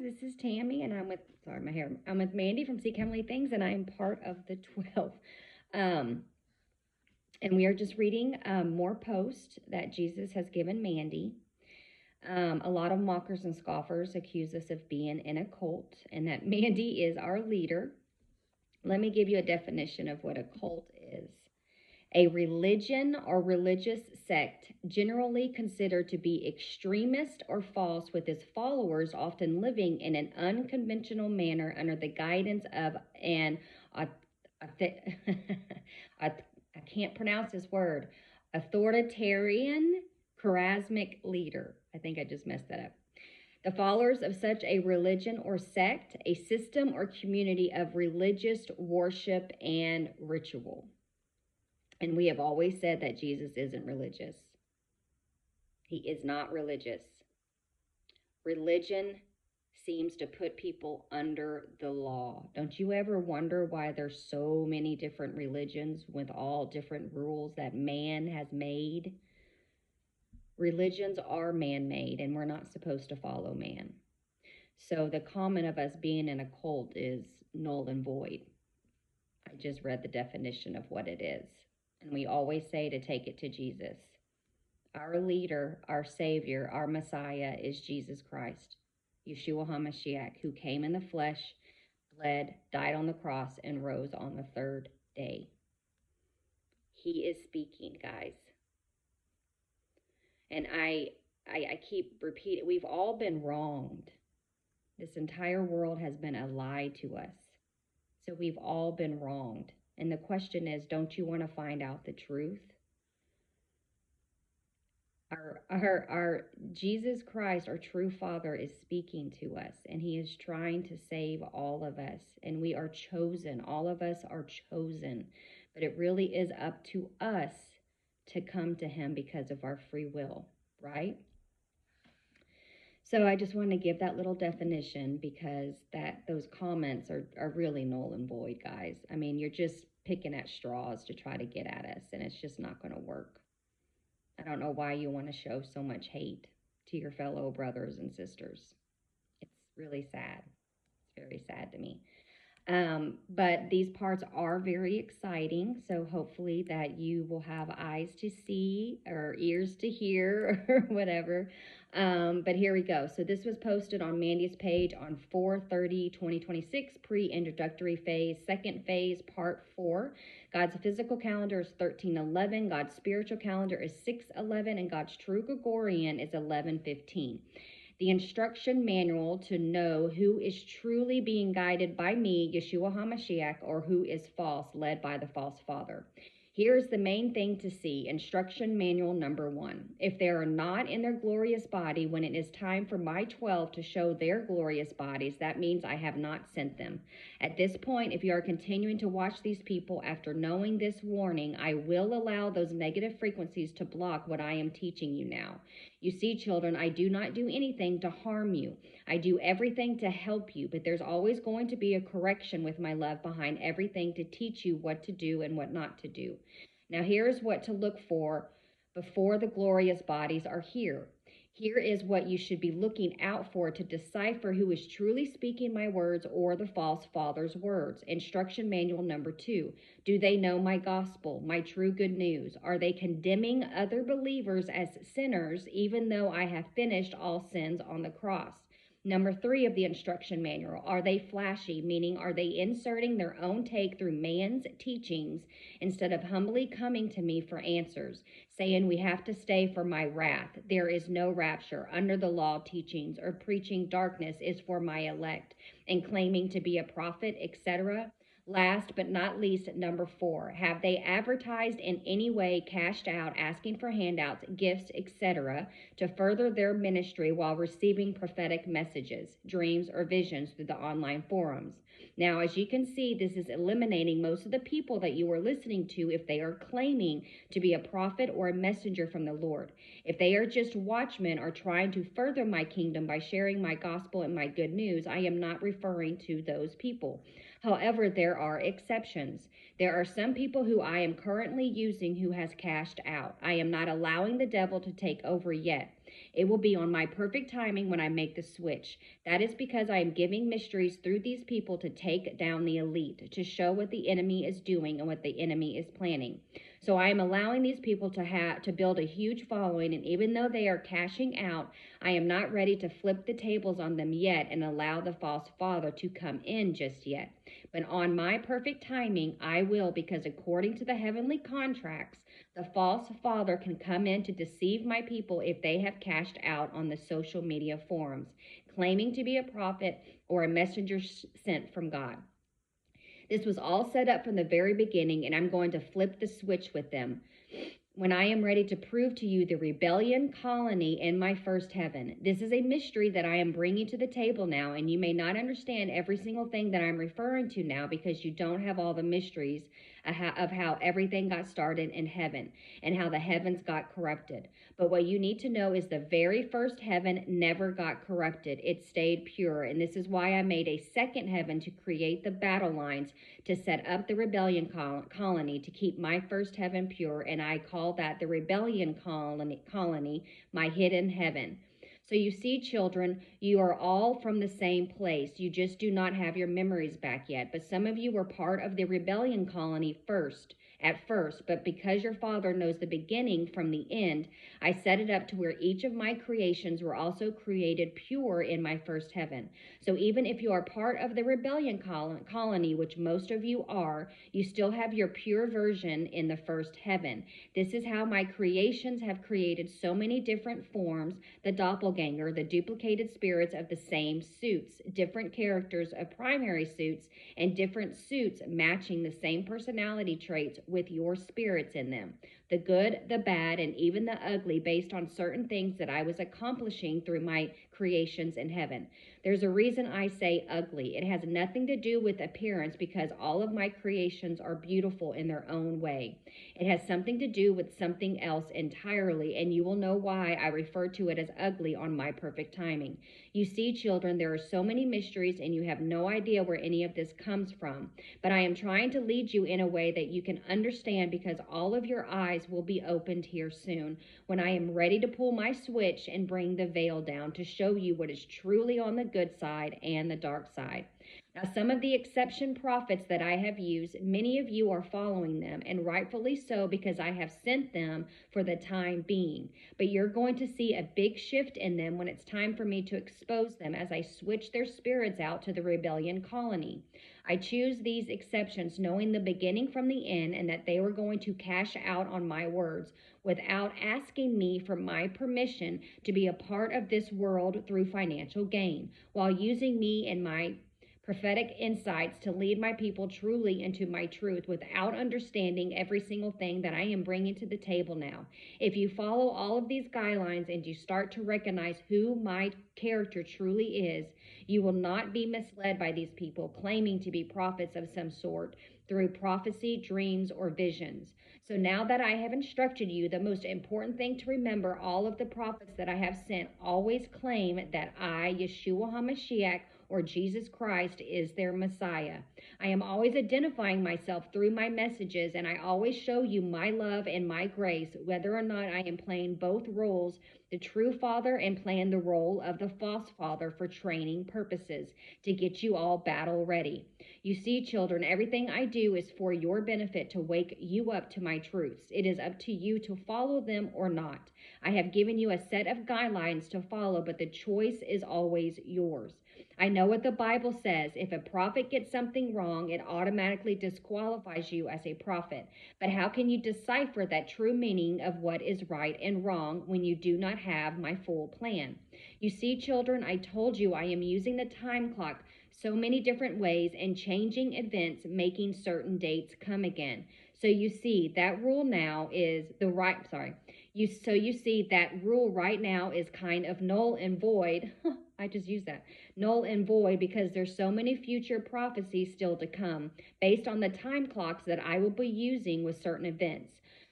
This is Tammy, and I'm with Mandy from Seek Heavenly Things, and I am part of the 12. And we are just reading more posts that Jesus has given Mandy. A lot of mockers and scoffers accuse us of being in a cult, and that Mandy is our leader. Let me give you a definition of what a cult is. A religion or religious sect generally considered to be extremist or false, with its followers often living in an unconventional manner under the guidance of an I can't pronounce this word, authoritarian charismatic leader. I think I just messed that up. The followers of such a religion or sect, a system or community of religious worship and ritual. And we have always said that Jesus isn't religious. He is not religious. Religion seems to put people under the law. Don't you ever wonder why there's so many different religions with all different rules that man has made? Religions are man-made, and we're not supposed to follow man. So the comment of us being in a cult is null and void. I just read the definition of what it is. And we always say to take it to Jesus. Our leader, our Savior, our Messiah is Jesus Christ, Yeshua HaMashiach, who came in the flesh, bled, died on the cross, and rose on the third day. He is speaking, guys. And I keep repeating, we've all been wronged. This entire world has been a lie to us. So we've all been wronged. And the question is, don't you want to find out the truth? Our Jesus Christ, our true Father, is speaking to us, and he is trying to save all of us. And we are chosen. All of us are chosen. But it really is up to us to come to him because of our free will, right? So I just wanted to give that little definition because those comments are really null and void, guys. I mean, you're just picking at straws to try to get at us, and it's just not going to work. I don't know why you want to show so much hate to your fellow brothers and sisters. It's really sad. It's very sad to me. But these parts are very exciting, so hopefully that you will have eyes to see or ears to hear or whatever. But here we go. So this was posted on Mandy's page on 4/30/2026, pre-introductory phase, second phase, part 4. God's physical calendar is 13/11, God's spiritual calendar is 6/11, and God's true Gregorian is 11/15. The instruction manual to know who is truly being guided by me, Yeshua HaMashiach, or who is false, led by the false father. Here's the main thing to see. Instruction manual number 1. If they are not in their glorious body when it is time for my 12 to show their glorious bodies, that means I have not sent them. At this point, if you are continuing to watch these people after knowing this warning, I will allow those negative frequencies to block what I am teaching you now. You see, children, I do not do anything to harm you. I do everything to help you, but there's always going to be a correction with my love behind everything to teach you what to do and what not to do. Now, here's what to look for before the glorious bodies are here. Here is what you should be looking out for to decipher who is truly speaking my words or the false father's words. Instruction manual number 2. Do they know my gospel, my true good news? Are they condemning other believers as sinners, even though I have finished all sins on the cross? Number 3 of the instruction manual, are they flashy, meaning are they inserting their own take through man's teachings instead of humbly coming to me for answers, saying we have to stay for my wrath, there is no rapture, under the law teachings, or preaching darkness is for my elect, and claiming to be a prophet, etc.? Last but not least, number 4, have they advertised in any way, cashed out, asking for handouts, gifts, etc., to further their ministry while receiving prophetic messages, dreams, or visions through the online forums? Now, as you can see, this is eliminating most of the people that you are listening to if they are claiming to be a prophet or a messenger from the Lord. If they are just watchmen or trying to further my kingdom by sharing my gospel and my good news, I am not referring to those people. However, there are exceptions. There are some people who I am currently using who has cashed out. I am not allowing the devil to take over yet. It will be on my perfect timing when I make the switch. That is because I am giving mysteries through these people to take down the elite, to show what the enemy is doing and what the enemy is planning. So I am allowing these people to build a huge following, and even though they are cashing out, I am not ready to flip the tables on them yet and allow the false father to come in just yet. But on my perfect timing, I will, because according to the heavenly contracts, the false father can come in to deceive my people if they have cashed out on the social media forums, claiming to be a prophet or a messenger sent from God. This was all set up from the very beginning, and I'm going to flip the switch with them when I am ready to prove to you the rebellion colony in my first heaven. This is a mystery that I am bringing to the table now, and you may not understand every single thing that I'm referring to now because you don't have all the mysteries of how everything got started in heaven and how the heavens got corrupted. But what you need to know is the very first heaven never got corrupted. It stayed pure, and this is why I made a second heaven to create the battle lines to set up the rebellion colony to keep my first heaven pure, and I call that the rebellion colony, my hidden heaven. So you see, children, you are all from the same place. You just do not have your memories back yet. But some of you were part of the rebellion colony at first, but because your Father knows the beginning from the end, I set it up to where each of my creations were also created pure in my first heaven. So even if you are part of the rebellion colony, which most of you are, you still have your pure version in the first heaven. This is how my creations have created so many different forms, the doppelganger, the duplicated spirits of the same suits, different characters of primary suits, and different suits matching the same personality traits with your spirits in them. The good, the bad, and even the ugly based on certain things that I was accomplishing through my creations in heaven. There's a reason I say ugly. It has nothing to do with appearance because all of my creations are beautiful in their own way. It has something to do with something else entirely, and you will know why I refer to it as ugly on my perfect timing. You see, children, there are so many mysteries, and you have no idea where any of this comes from. But I am trying to lead you in a way that you can understand because all of your eyes will be opened here soon when I am ready to pull my switch and bring the veil down to show you what is truly on the good side and the dark side. Now, some of the exception prophets that I have used, many of you are following them, and rightfully so because I have sent them for the time being. But you're going to see a big shift in them when it's time for me to expose them as I switch their spirits out to the rebellion colony. I choose these exceptions knowing the beginning from the end and that they were going to cash out on my words without asking me for my permission to be a part of this world through financial gain, while using me and my prophetic insights to lead my people truly into my truth without understanding every single thing that I am bringing to the table now. If you follow all of these guidelines and you start to recognize who my character truly is, you will not be misled by these people claiming to be prophets of some sort through prophecy, dreams, or visions. So now that I have instructed you, the most important thing to remember, all of the prophets that I have sent always claim that I, Yeshua HaMashiach, or Jesus Christ, is their Messiah. I am always identifying myself through my messages, and I always show you my love and my grace, whether or not I am playing both roles, the true father and playing the role of the false father for training purposes, to get you all battle ready. You see, children, everything I do is for your benefit to wake you up to my truths. It is up to you to follow them or not. I have given you a set of guidelines to follow, but the choice is always yours. I know what the Bible says. If a prophet gets something wrong, it automatically disqualifies you as a prophet. But how can you decipher that true meaning of what is right and wrong when you do not have my full plan? You see, children, I told you I am using the time clock so many different ways and changing events, making certain dates come again. So you see, that rule now is you see that rule right now is kind of null and void. I just used that. Null and void because there's so many future prophecies still to come based on the time clocks that I will be using with certain events.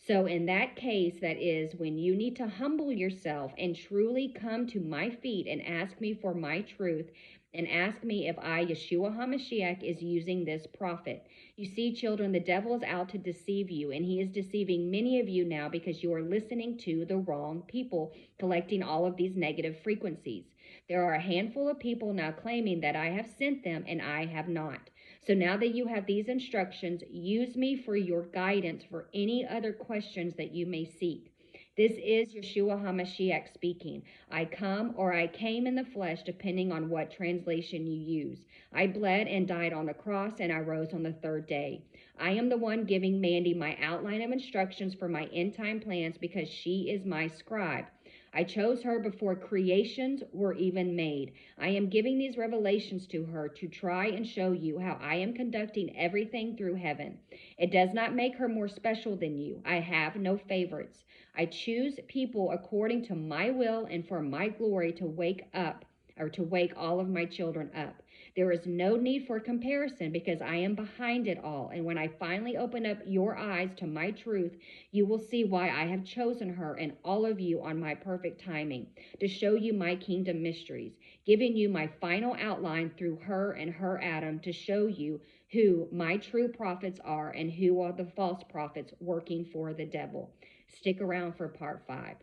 So, in that case, that is when you need to humble yourself and truly come to my feet and ask me for my truth and ask me if I, Yeshua HaMashiach, is using this prophet. You see, children, the devil is out to deceive you, and he is deceiving many of you now because you are listening to the wrong people, collecting all of these negative frequencies. There are a handful of people now claiming that I have sent them, and I have not. So now that you have these instructions, use me for your guidance for any other questions that you may seek. This is Yeshua HaMashiach speaking. I come or I came in the flesh, depending on what translation you use. I bled and died on the cross, and I rose on the third day. I am the one giving Mandy my outline of instructions for my end time plans because she is my scribe. I chose her before creations were even made. I am giving these revelations to her to try and show you how I am conducting everything through heaven. It does not make her more special than you. I have no favorites. I choose people according to my will and for my glory to wake up or to wake all of my children up. There is no need for comparison because I am behind it all. And when I finally open up your eyes to my truth, you will see why I have chosen her and all of you on my perfect timing to show you my kingdom mysteries, giving you my final outline through her and her Adam to show you who my true prophets are and who are the false prophets working for the devil. Stick around for part 5.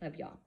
Love y'all.